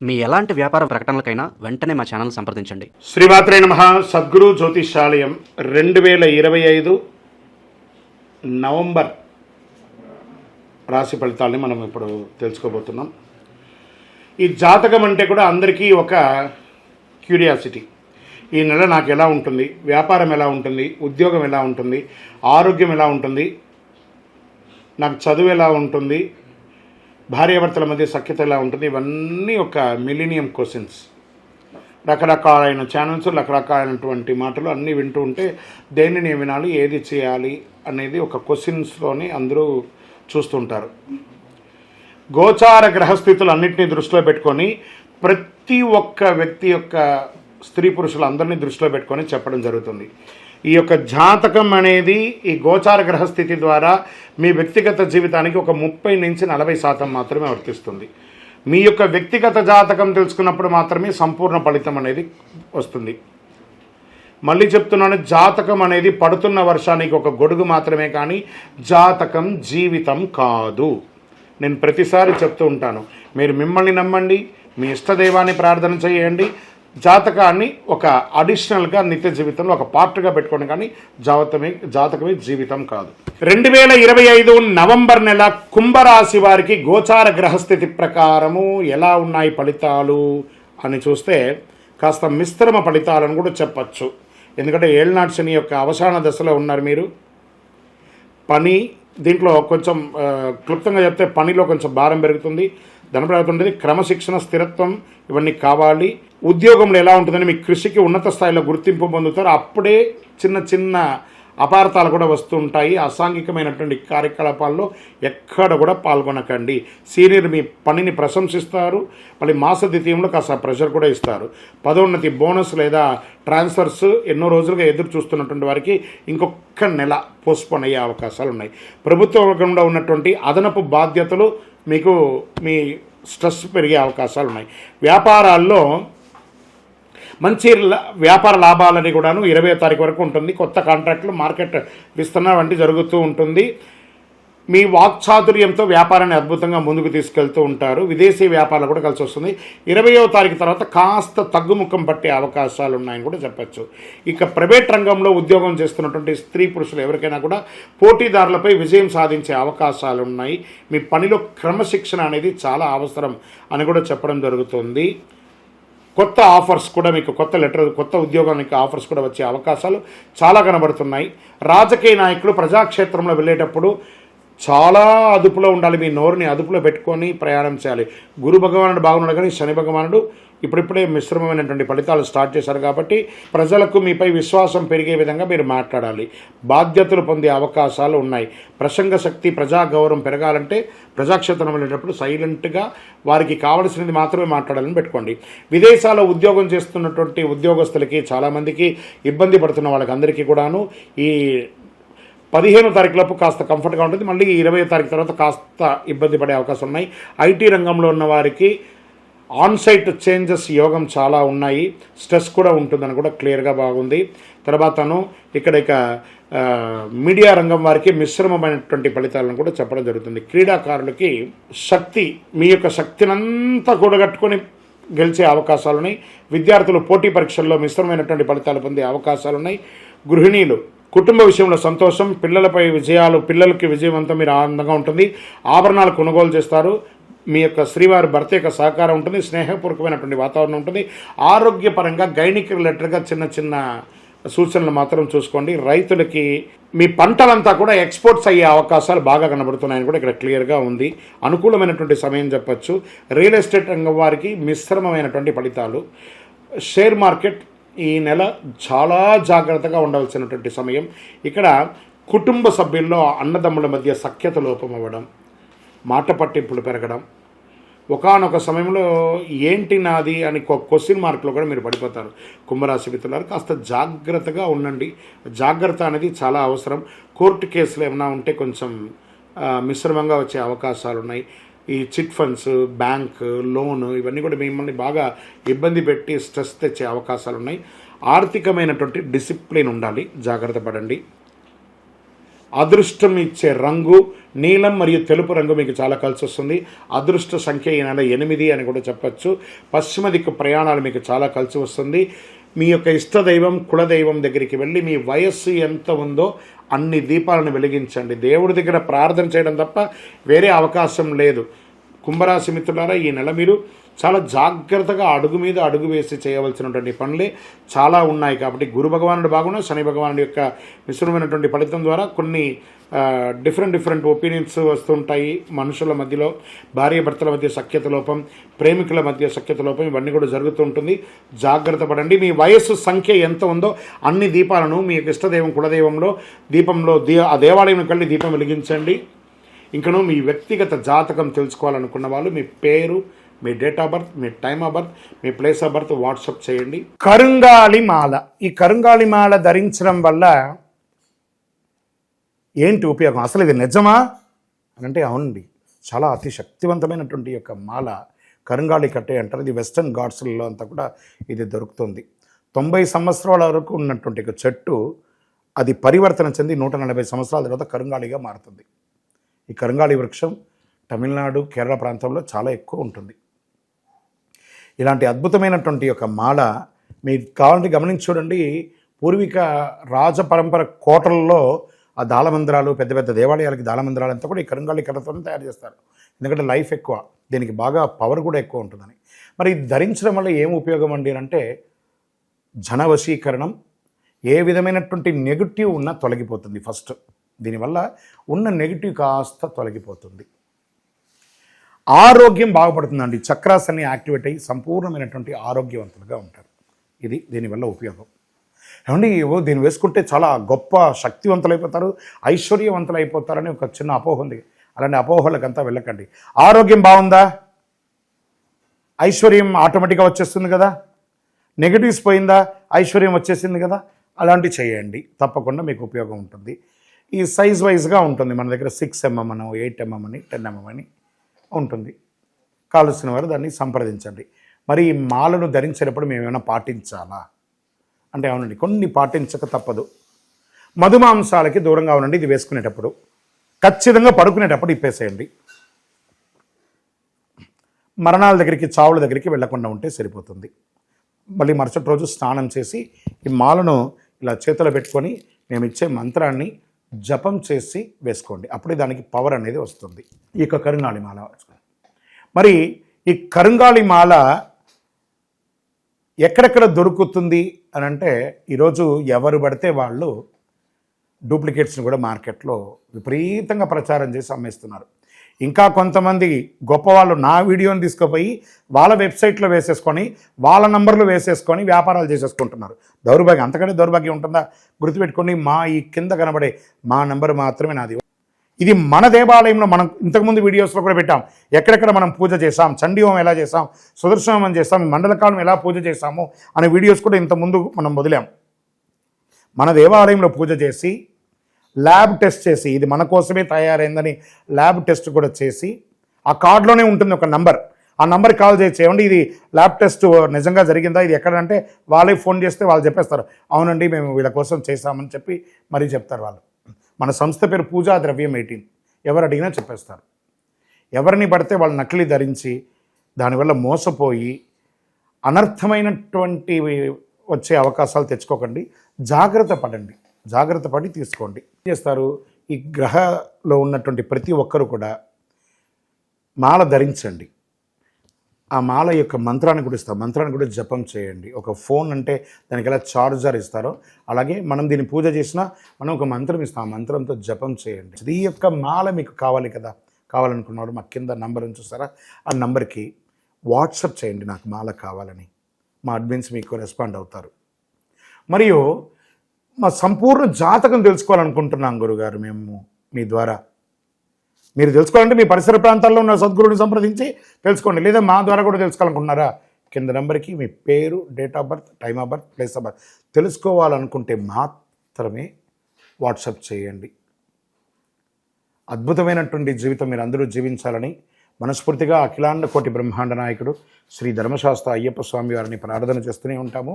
మీ ఎలాంటి వ్యాపార ప్రకటనలకైనా వెంటనే మా ఛానల్ సంప్రదించండి. శ్రీమాత్రే నమః. సద్గురు జ్యోతిషాలయం 2025 నవంబర్ రాశి ఫలితాలని మనం ఇప్పుడు తెలుసుకోబోతున్నాం. ఈ జాతకం అంటే కూడా అందరికీ ఒక క్యూరియాసిటీ. ఈ నెల నాకు ఎలా ఉంటుంది, వ్యాపారం ఎలా ఉంటుంది, ఉద్యోగం ఎలా ఉంటుంది, ఆరోగ్యం ఎలా ఉంటుంది, నాకు చదువు ఎలా ఉంటుంది, భార్యాభర్తల మధ్య సఖ్యత ఎలా ఉంటుంది, ఇవన్నీ ఒక మిలీనియం క్వశ్చన్స్. రకరకాలైన ఛానల్స్, రకరకాలైనటువంటి మాటలు అన్నీ వింటూ ఉంటే దేన్ని నేను వినాలి, ఏది చేయాలి అనేది ఒక క్వశ్చన్స్లోనే అందరూ చూస్తుంటారు. గోచార గ్రహస్థితులు అన్నింటినీ దృష్టిలో పెట్టుకొని ప్రతి ఒక్క వ్యక్తి యొక్క స్త్రీ పురుషులందరినీ దృష్టిలో పెట్టుకొని చెప్పడం జరుగుతుంది. ఈ యొక్క జాతకం అనేది ఈ గోచార గ్రహస్థితి ద్వారా మీ వ్యక్తిగత జీవితానికి ఒక 30 నుంచి 40% మాత్రమే వర్తిస్తుంది. మీ యొక్క వ్యక్తిగత జాతకం తెలుసుకున్నప్పుడు మాత్రమే సంపూర్ణ ఫలితం అనేది వస్తుంది. మళ్ళీ చెప్తున్నాను, జాతకం అనేది పడుతున్న వర్షానికి ఒక గొడుగు మాత్రమే, కానీ జాతకం జీవితం కాదు. నేను ప్రతిసారి చెప్తూ ఉంటాను, మీరు మిమ్మల్ని నమ్మండి, మీ ఇష్టదైవాన్ని ప్రార్థన చేయండి, జాతకాన్ని ఒక అడిషనల్గా నిత్య జీవితంలో ఒక పార్ట్గా పెట్టుకోండి, కానీ జాతకమే జీవితం కాదు. 2025 నవంబర్ నెల కుంభరాశి వారికి గోచార గ్రహస్థితి ప్రకారము ఎలా ఉన్నాయి ఫలితాలు అని చూస్తే కాస్త మిశ్రమ ఫలితాలను కూడా చెప్పచ్చు. ఎందుకంటే ఏళ్నాటి శని యొక్క అవసాన దశలో ఉన్నారు మీరు. పని దీంట్లో కొంచెం క్లుప్తంగా చెప్తే పనిలో కొంచెం భారం పెరుగుతుంది, ధనం పెరుగుతుంది, క్రమశిక్షణ, స్థిరత్వం ఇవన్నీ కావాలి. ఉద్యోగంలో ఎలా ఉంటుందని మీ కృషికి ఉన్నత స్థాయిలో గుర్తింపు పొందుతారు. అప్పుడే చిన్న చిన్న అపార్థాలు కూడా వస్తూ ఉంటాయి. అసాంఘికమైనటువంటి కార్యకలాపాల్లో ఎక్కడ కూడా పాల్గొనకండి. సీనియర్ మీ పనిని ప్రశంసిస్తారు, మళ్ళీ మాస ద్వితీయంలో కాస్త ప్రెషర్ కూడా ఇస్తారు. పదోన్నతి, బోనస్ లేదా ట్రాన్స్ఫర్స్ ఎన్నో రోజులుగా ఎదురు చూస్తున్నటువంటి వారికి ఇంకొక నెల పోస్ట్పోన్ అయ్యే అవకాశాలు ఉన్నాయి. ప్రభుత్వ వర్గంలో ఉన్నటువంటి అదనపు బాధ్యతలు మీకు మీ స్ట్రెస్ పెరిగే అవకాశాలు ఉన్నాయి. వ్యాపారాల్లో మంచి వ్యాపార లాభాలని కూడాను 20వ తారీఖు వరకు ఉంటుంది. కొత్త కాంట్రాక్టులు, మార్కెట్ విస్తరణ వంటి జరుగుతూ ఉంటుంది. మీ వాక్చాతుర్యంతో వ్యాపారాన్ని అద్భుతంగా ముందుకు తీసుకెళ్తూ ఉంటారు. విదేశీ వ్యాపారాలు కూడా కలిసి వస్తుంది. 20వ తారీఖు తర్వాత కాస్త తగ్గుముఖం పట్టే అవకాశాలు ఉన్నాయని కూడా చెప్పచ్చు. ఇక ప్రైవేట్ రంగంలో ఉద్యోగం చేస్తున్నటువంటి స్త్రీ పురుషులు ఎవరికైనా కూడా పోటీదారులపై విజయం సాధించే అవకాశాలు ఉన్నాయి. మీ పనిలో క్రమశిక్షణ అనేది చాలా అవసరం అని కూడా చెప్పడం జరుగుతుంది. కొత్త ఆఫర్స్ కూడా మీకు, కొత్త ఉద్యోగానికి ఆఫర్స్ కూడా వచ్చే అవకాశాలు చాలా కనబడుతున్నాయి. రాజకీయ నాయకులు ప్రజాక్షేత్రంలో వెళ్ళేటప్పుడు చాలా అదుపులో ఉండాలి. మీ నోరుని అదుపులో పెట్టుకొని ప్రయాణం చేయాలి. గురు భగవానుడు బాగున్నాడు, కానీ శని భగవానుడు ఇప్పుడిప్పుడే మిశ్రమమైనటువంటి ఫలితాలు స్టార్ట్ చేశారు. కాబట్టి ప్రజలకు మీపై విశ్వాసం పెరిగే విధంగా మీరు మాట్లాడాలి. బాధ్యతలు పొందే అవకాశాలు ఉన్నాయి. ప్రసంగ శక్తి, ప్రజాగౌరవం పెరగాలంటే ప్రజాక్షేత్రం వెళ్ళేటప్పుడు సైలెంట్గా వారికి కావలసినది మాత్రమే మాట్లాడాలని పెట్టుకోండి. విదేశాల్లో ఉద్యోగం చేస్తున్నటువంటి ఉద్యోగస్తులకి, చాలామందికి ఇబ్బంది పడుతున్న వాళ్ళకి అందరికీ కూడాను ఈ 15వ తారీఖులోపు కాస్త కంఫర్ట్గా ఉంటుంది. మళ్ళీ 20వ తారీఖు తర్వాత కాస్త ఇబ్బంది పడే అవకాశం ఉన్నాయి. ఐటీ రంగంలో ఉన్న వారికి ఆన్సైట్ చేంజెస్ యోగం చాలా ఉన్నాయి. స్ట్రెస్ కూడా ఉంటుందని కూడా క్లియర్గా బాగుంది. తర్వాతను ఇక మీడియా రంగం వారికి మిశ్రమమైనటువంటి ఫలితాలను కూడా చెప్పడం జరుగుతుంది. క్రీడాకారులకి శక్తి, మీ యొక్క శక్తినంతా కూడగట్టుకొని గెలిచే అవకాశాలు ఉన్నాయి. విద్యార్థులు పోటీ పరీక్షల్లో మిశ్రమమైనటువంటి ఫలితాలు పొందే అవకాశాలు ఉన్నాయి. గృహిణీలు కుటుంబ విషయంలో సంతోషం, పిల్లలపై విజయాలు, పిల్లలకి విజయవంతం, మీరు ఆనందంగా ఉంటుంది. ఆభరణాలు కొనుగోలు చేస్తారు. మీ యొక్క శ్రీవారి భర్త యొక్క సహకారం ఉంటుంది. స్నేహపూర్వకమైనటువంటి వాతావరణం ఉంటుంది. ఆరోగ్యపరంగా గైనిక్ రిలేటెడ్గా చిన్న చిన్న సూచనలు మాత్రం చూసుకోండి. రైతులకి మీ పంటలంతా కూడా ఎక్స్పోర్ట్స్ అయ్యే అవకాశాలు బాగా కనబడుతున్నాయని కూడా ఇక్కడ క్లియర్గా ఉంది. అనుకూలమైనటువంటి సమయం చెప్పచ్చు. రియల్ ఎస్టేట్ రంగం వారికి మిశ్రమమైనటువంటి ఫలితాలు. షేర్ మార్కెట్ ఈ నెల చాలా జాగ్రత్తగా ఉండవలసినటువంటి సమయం. ఇక్కడ కుటుంబ సభ్యుల్లో అన్నదమ్ముల మధ్య సఖ్యత లోపం అవ్వడం, మాట పట్టింపులు పెరగడం, ఒకానొక సమయంలో ఏంటి నాది అని క్వశ్చన్ మార్కులో కూడా మీరు పడిపోతారు. కుంభరాశి మిత్రులారు కాస్త జాగ్రత్తగా ఉండండి. జాగ్రత్త అనేది చాలా అవసరం. కోర్టు కేసులు ఏమైనా ఉంటే కొంచెం మిశ్రమంగా వచ్చే అవకాశాలు ఉన్నాయి. ఈ చిట్ ఫండ్స్, బ్యాంక్ లోన్ ఇవన్నీ కూడా మిమ్మల్ని బాగా ఇబ్బంది పెట్టి స్ట్రెస్ తెచ్చే అవకాశాలు ఉన్నాయి. ఆర్థికమైనటువంటి డిసిప్లిన్ ఉండాలి, జాగ్రత్త పడండి. అదృష్టం ఇచ్చే రంగు నీలం మరియు తెలుపు రంగు మీకు చాలా కలిసి వస్తుంది. అదృష్ట సంఖ్య ఈ నెల 8 అని కూడా చెప్పచ్చు. పశ్చిమ దిక్కు ప్రయాణాలు మీకు చాలా కలిసి వస్తుంది. మీ యొక్క ఇష్టదైవం కులదైవం దగ్గరికి వెళ్ళి మీ వయస్సు ఎంత ఉందో అన్ని దీపాలను వెలిగించండి. దేవుడి దగ్గర ప్రార్థన చేయడం తప్ప వేరే అవకాశం లేదు. కుంభరాశి మిత్రులారా, ఈ నెల మీరు చాలా జాగ్రత్తగా అడుగు మీద అడుగు వేసి చేయవలసినటువంటి పనులే చాలా ఉన్నాయి. కాబట్టి గురు భగవానుడు బాగున్నా, శని భగవానుడి యొక్క మిశ్రమైనటువంటి ఫలితం ద్వారా కొన్ని డిఫరెంట్ ఒపీనియన్స్ వస్తుంటాయి. మనుషుల మధ్యలో భార్యాభర్తల మధ్య సఖ్యత లోపం, ప్రేమికుల మధ్య సఖ్యత లోపం, ఇవన్నీ కూడా జరుగుతూ ఉంటుంది. జాగ్రత్త పడండి. మీ వయస్సు సంఖ్య ఎంత ఉందో అన్ని దీపాలను మీ యొక్క ఇష్టదైవం కులదైవంలో దీపంలో ఆ దేవాలయంకి వెళ్ళి దీపం వెలిగించండి. ఇంకనూ మీ వ్యక్తిగత జాతకం తెలుసుకోవాలనుకున్న వాళ్ళు మీ పేరు, మీ డేట్ ఆఫ్ బర్త్, మీ టైమ్ ఆఫ్ బర్త్, మీ ప్లేస్ ఆఫ్ బర్త్ వాట్సాప్ చేయండి. కరుంగాలి మాల. ఈ కరుంగాలి మాల ధరించడం వల్ల ఏంటి ఉపయోగం? అసలు ఇది నిజమా అని అంటే అవునండి, చాలా అతి శక్తివంతమైనటువంటి యొక్క మాల కరుంగాలి కట్టే అంటారు. ఇది వెస్టర్న్ ఘాట్స్లలో అంతా కూడా ఇది దొరుకుతుంది. 90 సంవత్సరాల వరకు ఉన్నటువంటి ఒక చెట్టు అది పరివర్తన చెంది 140 సంవత్సరాల తర్వాత కరుంగాలిగా మారుతుంది. ఈ కరుంగాలి వృక్షం తమిళనాడు, కేరళ ప్రాంతంలో చాలా ఎక్కువ ఉంటుంది. ఇలాంటి అద్భుతమైనటువంటి యొక్క మాల మీకు కావాలంటే గమనించి చూడండి. పూర్వీక రాజ పరంపర కోటలలో ఆ దాళమందిరాలు, పెద్ద పెద్ద దేవాలయాలకి దాళమందిరాలు అంతా కూడా ఈ కరుంగాలి కర్రతోనే తయారు చేస్తారు. ఎందుకంటే లైఫ్ ఎక్కువ, దీనికి బాగా పవర్ కూడా ఎక్కువ ఉంటుందని. మరి ఇది ధరించడం వల్ల ఏం ఉపయోగం అండి అంటే జన వశీకరణం, ఏ విధమైనటువంటి నెగిటివ్ ఉన్నా తొలగిపోతుంది. ఫస్ట్ దీనివల్ల ఉన్న నెగిటివ్ కాస్త తొలగిపోతుంది. ఆరోగ్యం బాగుపడుతుందండి. చక్రాస్ అన్ని యాక్టివేట్ అయ్యి సంపూర్ణమైనటువంటి ఆరోగ్యవంతులుగా ఉంటారు. ఇది దీనివల్ల ఉపయోగం. ఏమండి, దీన్ని వేసుకుంటే చాలా గొప్ప శక్తివంతులైపోతారు, ఐశ్వర్యవంతులు అయిపోతారని ఒక చిన్న అపోహ ఉంది. అలాంటి అపోహలకంతా వెళ్ళకండి. ఆరోగ్యం బాగుందా, ఐశ్వర్యం ఆటోమేటిక్గా వచ్చేస్తుంది కదా. నెగిటివ్స్ పోయిందా, ఐశ్వర్యం వచ్చేసింది కదా. అలాంటివి చేయండి, తప్పకుండా మీకు ఉపయోగం ఉంటుంది. ఈ సైజ్ వైజ్గా ఉంటుంది. మన దగ్గర 6 mm అని, 8 mm అని, 10 mm అని ఉంటుంది. కావలసిన వారు దాన్ని సంప్రదించండి. మరి ఈ మాలను ధరించేటప్పుడు మేము ఏమైనా పాటించాలా అంటే అవునండి, కొన్ని పాటించక తప్పదు. మధుమాంసాలకి దూరంగా ఉండండి. ఇది వేసుకునేటప్పుడు ఖచ్చితంగా పడుకునేటప్పుడు ఇప్పేసేయండి. మరణాల దగ్గరికి, చావుల దగ్గరికి వెళ్లకుండా ఉంటే సరిపోతుంది. మళ్ళీ మరుసటి రోజు స్నానం చేసి ఈ మాలను ఇలా చేతిలో పెట్టుకొని మేము ఇచ్చే మంత్రాన్ని జపం చేసి వేసుకోండి. అప్పుడే దానికి పవర్ అనేది వస్తుంది. ఈ యొక్క కరుంగాలి మాల. మరి ఈ కరుంగాలి మాల ఎక్కడెక్కడ దొరుకుతుంది అని అంటే ఈరోజు ఎవరు పడితే వాళ్ళు డూప్లికేట్స్ని కూడా మార్కెట్లో విపరీతంగా ప్రచారం చేసి అమ్మేస్తున్నారు. ఇంకా కొంతమంది గొప్పవాళ్ళు నా వీడియోని తీసుకుపోయి వాళ్ళ వెబ్సైట్లో వేసేసుకొని వాళ్ళ నంబర్లు వేసేసుకొని వ్యాపారాలు చేసేసుకుంటున్నారు. దౌర్భాగ్యం, అంతకంటే దౌర్భాగ్యం ఉంటుందా? గుర్తుపెట్టుకొని మా ఈ కింద కనబడే మా నంబర్ మాత్రమే నాది. ఇది మన దేవాలయంలో మనం ఇంతకుముందు వీడియోస్లో కూడా పెట్టాం. ఎక్కడెక్కడ మనం పూజ చేసాం, చండీ హోమం ఎలా చేసాం, సుదర్శన హోమం చేసాం, మండలకాలం ఎలా పూజ చేసాము అనే వీడియోస్ కూడా ఇంతకుముందు మనం వదిలాం. మన దేవాలయంలో పూజ చేసి ల్యాబ్ టెస్ట్ చేసి ఇది మన కోసమే తయారైందని ల్యాబ్ టెస్ట్ కూడా చేసి ఆ కార్డులోనే ఉంటుంది ఒక నంబర్. ఆ నంబర్కి కాల్ చేసి ఏమండి ఇది ల్యాబ్ టెస్ట్ నిజంగా జరిగిందా, ఇది ఎక్కడంటే వాళ్ళే ఫోన్ చేస్తే వాళ్ళు చెప్పేస్తారు, అవునండి మేము వీళ్ళ కోసం చేశామని చెప్పి మరీ చెప్తారు వాళ్ళు. మన సంస్థ పేరు పూజా ద్రవ్యం 18. ఎవరు అడిగినా చెప్పేస్తారు. ఎవరిని పడితే వాళ్ళు నకిలీ ధరించి దానివల్ల మోసపోయి అనర్థమైనటువంటి వచ్చే అవకాశాలు తెచ్చుకోకండి. జాగ్రత్త పడండి, జాగ్రత్త పడి తీసుకోండి. ఏం చేస్తారు, ఈ గ్రహలో ఉన్నటువంటి ప్రతి ఒక్కరు కూడా మాల ధరించండి. ఆ మాల యొక్క మంత్రాన్ని కూడా ఇస్తాం, మంత్రాన్ని కూడా జపం చేయండి. ఒక ఫోన్ అంటే దానికి ఎలా చార్జర్ ఇస్తారో అలాగే మనం దీన్ని పూజ చేసినా మనం ఒక మంత్రం ఇస్తాం, ఆ మంత్రంతో జపం చేయండి. ఈ యొక్క మాల మీకు కావాలి కదా, కావాలనుకున్నవాడు మా కింద నంబర్ చూస్తారా, ఆ నంబర్కి వాట్సాప్ చేయండి నాకు మాల కావాలని. మా అడ్మిన్స్ మీకు రెస్పాండ్ అవుతారు. మరియు మా సంపూర్ణ జాతకం తెలుసుకోవాలనుకుంటున్నాం గురుగారు మేము మీ ద్వారా. మీరు తెలుసుకోవాలంటే మీ పరిసర ప్రాంతాల్లో ఉన్న సద్గురుని సంప్రదించి తెలుసుకోండి. లేదా మా ద్వారా కూడా తెలుసుకోవాలనుకుంటున్నారా, కింద నెంబర్కి మీ పేరు, date of birth, time of birth, place of birth తెలుసుకోవాలనుకుంటే మాత్రమే వాట్సాప్ చేయండి. అద్భుతమైనటువంటి జీవితం మీరు అందరూ జీవించాలని మనస్ఫూర్తిగా అఖిలాండ కోటి బ్రహ్మాండ నాయకుడు శ్రీ ధర్మశాస్త్ర అయ్యప్ప స్వామి వారిని ప్రార్థన చేస్తూనే ఉంటాము.